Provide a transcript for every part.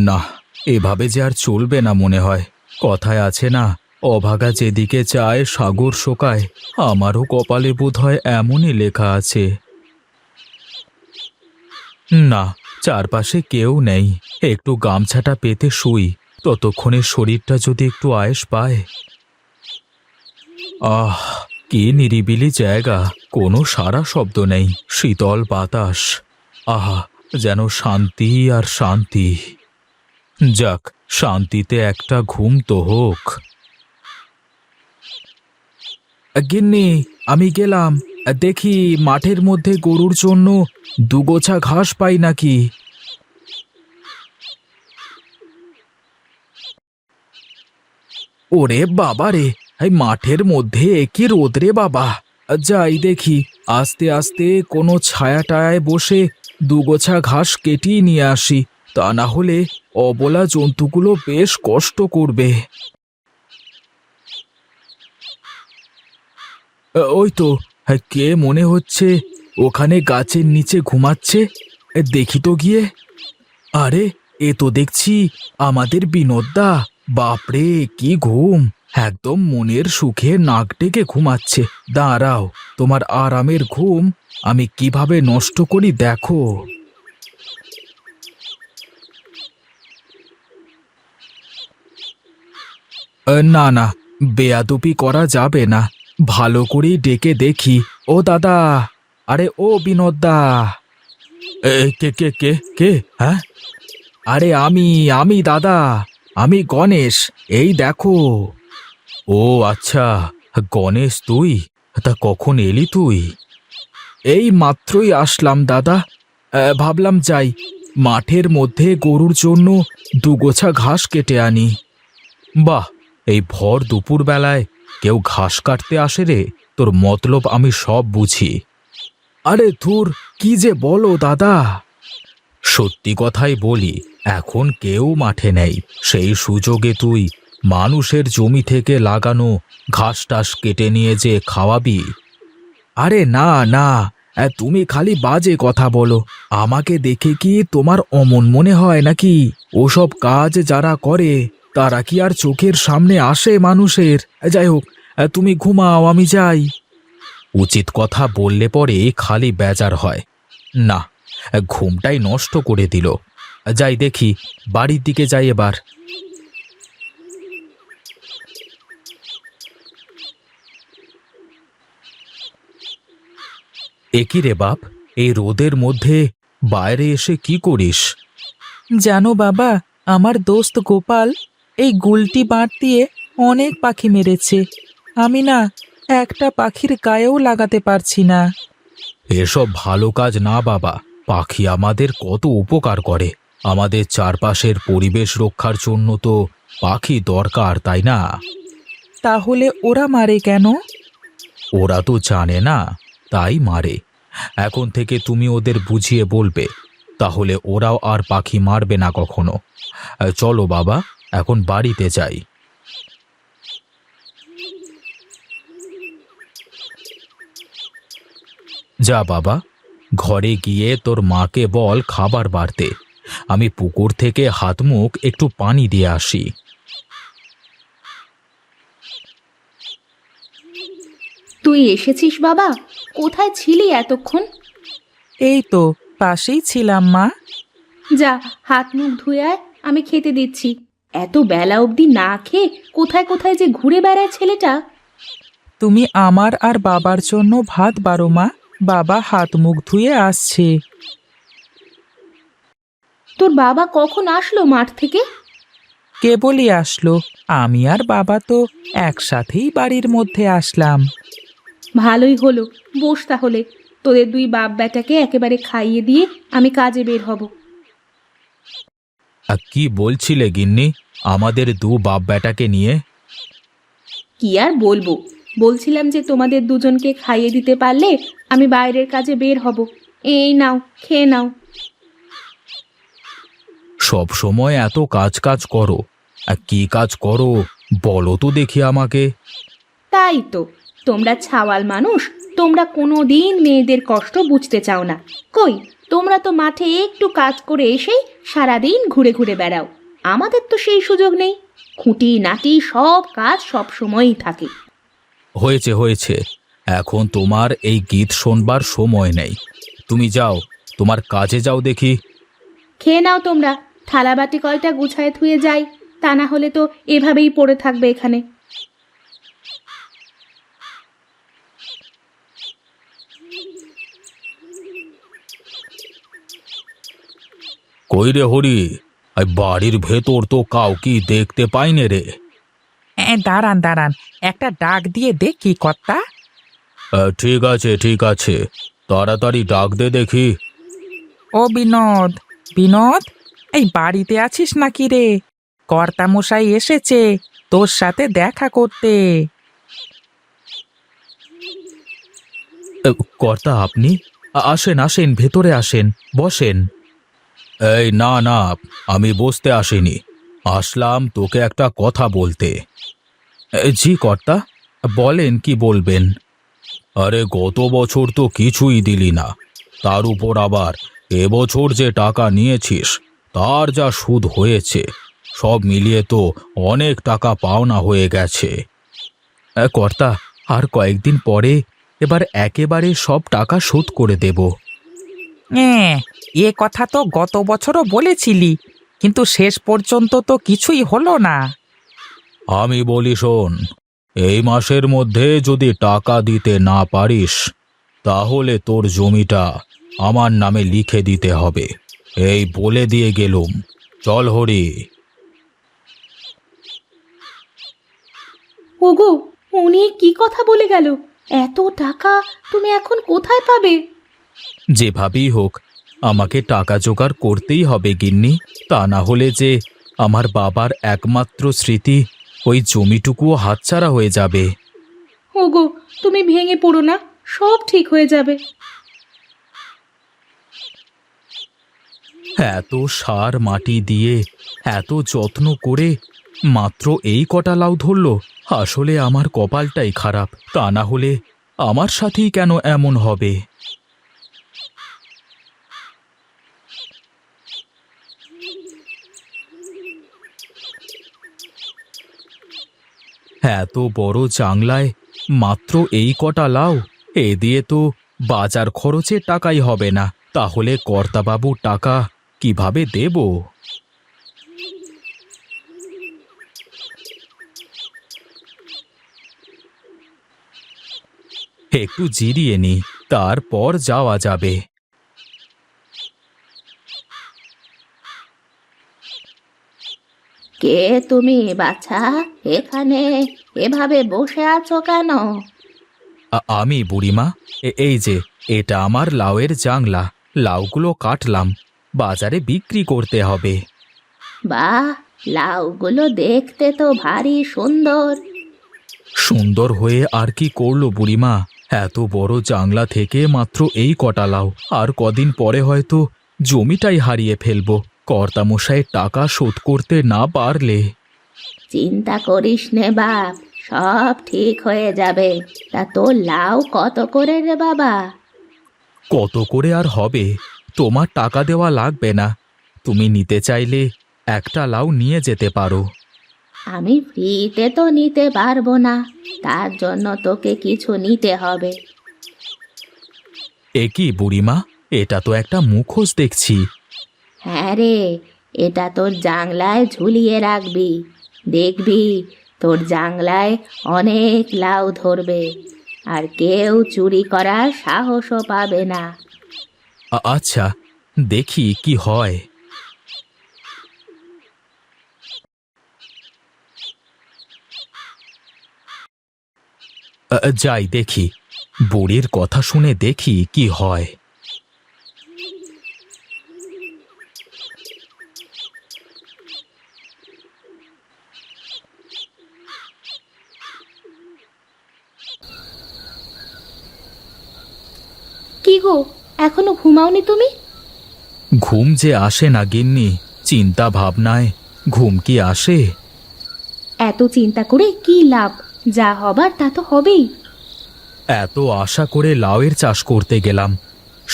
না, এভাবে যে আর চলবে না মনে হয়। কথায় আছে না, অভাগা যেদিকে চায় সাগর শোকায়। আমারও কপালে বোধহয় এমনই লেখা আছে। না, চারপাশে কেউ নেই। একটু গামছাটা পেতে শুই, ততক্ষণে শরীরটা যদি একটু আয়েশ পায়। আহ, কি নিরিবিলি জায়গা, কোনো সারা শব্দ নেই, শীতল বাতাস। আহা, যেন শান্তি আর শান্তি। যাক, শান্তিতে একটা ঘুম তো হোক। গিন্নি, আমি গেলাম। দেখি মাঠের মধ্যে গরুর জন্য দুগোছা ঘাস পাই নাকি। ওরে বাবা রে, এই মাঠের মধ্যে কি রোদ রে বাবা। যাই দেখি, আস্তে আস্তে কোনো ছায়া টায়ায় বসে দুগোছা ঘাস কেটেই নিয়ে আসি। তা না হলে অবলা জন্তুগুলো বেশ কষ্ট করবে। ওই তো, কে মনে হচ্ছে ওখানে গাছের নিচে ঘুমাচ্ছে। দেখি তো গিয়ে। আরে, এ তো দেখছি আমাদের বিনোদদা। বাপরে, কি ঘুম! একদম মনের সুখে নাক ডেকে ঘুমাচ্ছে। দাঁড়াও, তোমার আরামের ঘুম আমি কিভাবে নষ্ট করি দেখো। না না, বেয়াদবি করা যাবে না। ভালো করেই ডেকে দেখি। ও দাদা, আরে ও বিনোদদা। কে কে কে কে? হ্যাঁ, আরে আমি দাদা, আমি গণেশ। এই দেখো। ও আচ্ছা, গণেশ তুই? তা কখন এলি তুই? এই মাত্রই আসলাম দাদা। ভাবলাম যাই, মাঠের মধ্যে গরুর জন্য দুগোছা ঘাস কেটে আনি। বাহ, এই ভর দুপুর বেলায় কেউ ঘাস কাটতে আসে রে? তোর মতলব আমি সব বুঝি। আরে ধুর, কি যে বলো দাদা। সত্যি কথাই বলি, এখন কেউ মাঠে নেই। সেই সুযোগে তুই মানুষের জমি থেকে লাগানো ঘাস টাস কেটে নিয়ে যে খাওয়াবি? আরে না না, তুমি খালি বাজে কথা বলো। আমাকে দেখে কি তোমার অমন মনে হয় নাকি? ওসব কাজ যারা করে তারা কি আর চোখের সামনে আসে মানুষের? যাই হোক, তুমি ঘুমাও, আমি যাই। উচিত কথা বললে পরে খালি বেজার হয়। না, ঘুমটাই নষ্ট করে দিল। যাই দেখি, বাড়ির দিকে যাই এবার। একি রে বাপ, এই রোদের মধ্যে বাইরে এসে কি করিস? জানো বাবা, আমার দোস্ত গোপাল এই গুলটি বাঁট দিয়ে অনেক পাখি মেরেছে। আমি না একটা পাখির গায়েও লাগাতে পারছি না। এসব ভালো কাজ না বাবা। পাখি আমাদের কত উপকার করে। আমাদের চারপাশের পরিবেশ রক্ষার জন্য তো পাখি দরকার, তাই না? তাহলে ওরা মারে কেন? ওরা তো জানে না, তাই মারে। এখন থেকে তুমি ওদের বুঝিয়ে বলবে, তাহলে ওরাও আর পাখি মারবে না কখনো। চলো বাবা, এখন বাড়িতে যাই। যা বাবা, ঘরে গিয়ে তোর মাকে বল খাবার বাড়তে। আমি পুকুর থেকে হাত মুখ একটু পানি দিয়ে আসি। তুই এসেছিস বাবা? কোথায় ছিলি এতক্ষণ? এই তো পাশেই ছিলাম মা। যা, হাত মুখ ধুয়ে আয়, আমি খেতে দিচ্ছি। এত বেলা অবধি না খেয়ে কোথায় কোথায় যে ঘুরে বেড়ায় ছেলেটা। তুমি আমার আর বাবার জন্য ভাত বাড়ো মা। বাবা হাত মুখ ধুয়ে আসছে। তোর বাবা কখন আসলো মাঠ থেকে? কেবলই আসলো। আমি আর বাবা তো একসাথেই বাড়ির মধ্যে আসলাম। ভালোই হলো, বস তাহলে। তোদের দুই বাপ বেটাকে একেবারে খাইয়ে দিয়ে আমি কাজে বের হব। কি বলছিলে গিন্নি, আমাদের দু বাপ বেটাকে নিয়ে? কি আর বলবো, বলছিলাম যে তোমাদের দুজনকে খাইয়ে দিতে পারলে আমি বাইরের কাজে বের হব। এই নাও, খেয়ে নাও। সব সময় এত কাজ কাজ করো, কি কাজ করো বলো তো দেখি আমাকে। তাই তো, তোমরা ছাওয়াল মানুষ, তোমরা কোনো দিন মেয়েদের কষ্ট বুঝতে চাও না। কই, তোমরা তো মাঠে একটু কাজ করে এসেই সারাদিন ঘুরে ঘুরে বেড়াও। আমাদের তো সেই সুযোগ নেই। খুঁটি নাটি সব কাজ সব সময়ই থাকে। হয়েছে হয়েছে, এখন তোমার এই গীত শোনবার সময় নেই। তুমি যাও, তোমার কাজে যাও দেখি। খেয়ে নাও তোমরা, থালাবাটি কয়টা গুছায় থুয়ে যাই, তা না হলে তো এভাবেই পড়ে থাকবে এখানে। কই রে হরি, এই বাড়ির ভেতর তো কাউকে দেখতে পাইনে রে। দাঁড়ান দাঁড়ান, একটা ডাক দিয়ে দেখি কর্তা। ঠিক আছে ঠিক আছে, তাড়াতাড়ি ডাক দে দেখি। ও বিনোদ, বিনোদ, এই বাড়িতে আছিস নাকি রে? কর্তা মশাই এসেছে তোর সাথে দেখা করতে। কর্তা আপনি? আসেন আসেন, ভেতরে আসেন, বসেন। এই না না, আমি বসতে আসিনি, আসলাম তোকে একটা কথা বলতে। জি কর্তা, বলেন কি বলবেন। আরে গত বছর তো কিছুই দিলি না, তার উপর আবার এবছর যে টাকা নিয়েছিস তার যা সুদ হয়েছে, সব মিলিয়ে তো অনেক টাকা পাওনা হয়ে গেছে। কর্তা, আর কয়েকদিন পরে এবার একেবারে সব টাকা শোধ করে দেব। এ কথা তো গত বছরও বলেছিলি, কিন্তু শেষ পর্যন্ত তো কিছুই হলো না। আমি বলি শোন, এই মাসের মধ্যে যদি টাকা দিতে না পারিস তাহলে তোর জমিটা আমার নামে লিখে দিতে হবে, এই বলে দিয়ে গেলুম। চল হরি। ওগো, উনি কি কথা বলে গেল? এত টাকা তুমি এখন কোথায় পাবে? যেভাবেই হোক আমাকে টাকা জোগাড় করতেই হবে গিন্নি, তা না হলে যে আমার বাবার একমাত্র স্মৃতি ওই জমিটুকুও হাতছাড়া হয়ে যাবে। ওগো, তুমি ভেঙে পড়ো না, সব ঠিক হয়ে যাবে। এত সার মাটি দিয়ে এত যত্ন করে মাত্র এই কটা লাউ ধরল, আসলে আমার কপালটাই খারাপ, তা না হলে আমার সাথেই কেন এমন হবে। এত বড় জাংলায় মাত্র এই কটা লাউ, এ দিয়ে তো বাজার খরচের টাকাই হবে না, তাহলে কর্তাবাবুর টাকা কিভাবে দেব? একটু জিরিয়ে নি, তারপর যাওয়া যাবে। কে তুমি বাছা? এখানে এভাবে বসে আছো কেন? আমি বুড়িমা, এই যে এটা আমার লাউয়ের জাংলা, লাউগুলো কাটলাম, বাজারে বিক্রি করতে হবে। বাহ, লাউগুলো দেখতে তো ভারী সুন্দর। সুন্দর হয়ে আর কি করলো বুড়িমা, এত বড় জাংলা থেকে মাত্র এই কটা লাউ, আর কদিন পরে হয়তো জমিটাই হারিয়ে ফেলবো কর্তামশাইয়ের টাকা শোধ করতে না পারলে। চিন্তা করিস নে বাপ, সব ঠিক হয়ে যাবে। তা তোর লাউ কত করে রে বাবা? কত করে আর হবে, তোমার টাকা দেওয়া লাগবে না, তুমি নিতে চাইলে একটা লাউ নিয়ে যেতে পারো। আমি ফ্রিতে তো নিতে পারবো না, তার জন্য তোকে কিছু নিতে হবে। এ কি বুড়িমা, এটা তো একটা মুখোশ দেখছি। হ্যাঁ রে, এটা তোর জাংলায় ঝুলিয়ে রাখবি, দেখবি তোর জাংলায় অনেক লাউ ধরবে, আর কেউ চুরি করার সাহসও পাবে না। আচ্ছা, দেখি কি হয়। যাই দেখি, বুড়ির কথা শুনে দেখি কি হয়। কি গো, এখনো ঘুমাওনি তুমি? ঘুম যে আসে না গিন্নি, চিন্তা ভাবনায় ঘুম কি আসে? এত চিন্তা করে কি লাভ? যা হবার তা তো হবেই। এত আশা করে লাউয়ের চাষ করতে গেলাম,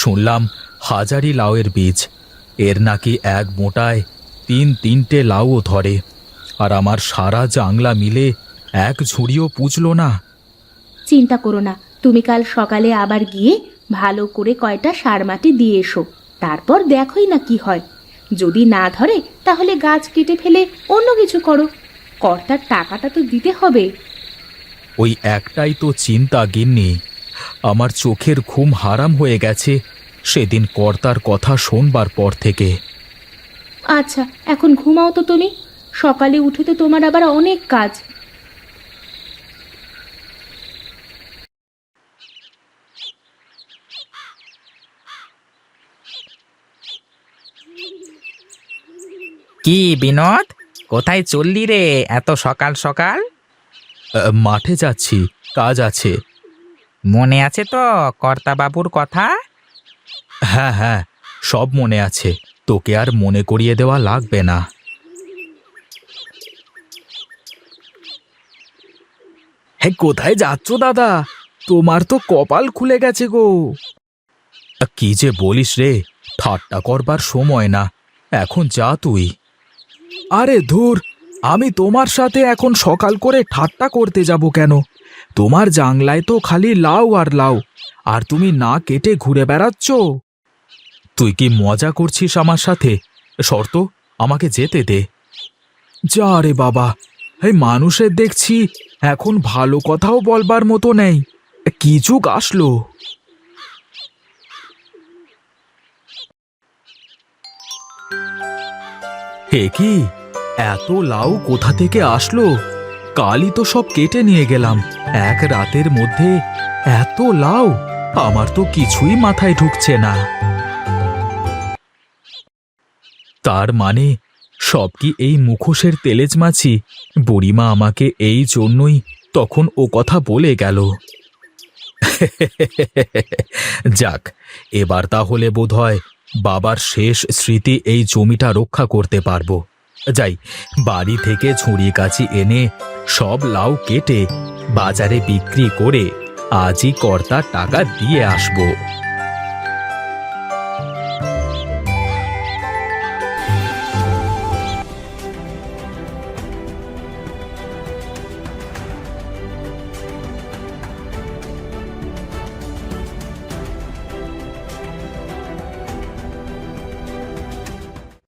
শুনলাম হাজারি লাউয়ের বীজ। এর নাকি এক মোটায় 3-3টে লাউও ধরে। আর আমার সারা জাংলা মিলে এক ঝুড়িও পুজলো না। চিন্তা করো না, তুমি কাল সকালে আবার গিয়ে ভালো করে কয়টা সার মাটি দিয়ে এসো। তারপর দেখোই না কি হয়। যদি না ধরে তাহলে গাছ কেটে ফেলে অন্য কিছু করো। কর্তার টাকাটা তো দিতে হবে। ওই একটাই তো চিন্তা গিন্নি, আমার চোখের ঘুম হারাম হয়ে গেছে সেদিন কর্তার কথা শোনবার পর থেকে। আচ্ছা, এখন ঘুমাও তো তুমি। সকালে উঠে তো তোমার আবার অনেক কাজ। কি বিনোদ, কোথায় চললি রে এত সকাল সকাল? মাঠে যাচ্ছি, কাজ আছে। মনে আছে তো কর্তাবাবুর কথা? হ্যাঁ হ্যাঁ, সব মনে আছে, তোকে আর মনে করিয়ে দেওয়া লাগবে না। হ্যাঁ, কোথায় যাচ্ছ দাদা? তোমার তো কপাল খুলে গেছে গো। কি যে বলিস রে, ঠাট্টা করবার সময় না, এখন যা তুই। আরে ধুর, আমি তোমার সাথে এখন সকাল করে ঠাট্টা করতে যাব কেন? তোমার জাংলায় তো খালি লাউ আর লাউ, আর তুমি না কেটে ঘুরে বেড়াচ্ছ। তুই কি মজা করছিস আমার সাথে? শর্ত, আমাকে যেতে দে। যা রে বাবা, এই মানুষের দেখছি এখন ভালো কথাও বলবার মতো নেই। কি যুগ আসলো! হে কি, এত লাউ কোথা থেকে আসলো? কালই তো সব কেটে নিয়ে গেলাম, এক রাতের মধ্যে এত লাউ! আমার তো কিছুই মাথায় ঢুকছে না। তার মানে সব কি এই মুখোশের তেলেজ মাছি? বুড়িমা আমাকে এই জন্যই তখন ও কথা বলে গেল। যাক, এবার তাহলে বোধহয় বাবার শেষ স্মৃতি এই জমিটা রক্ষা করতে পারবো। যাই, বাড়ি থেকে ঝুড়ি কাচি এনে সব লাউ কেটে বাজারে বিক্রি করে আজই কর্তার টাকা দিয়ে আসবো।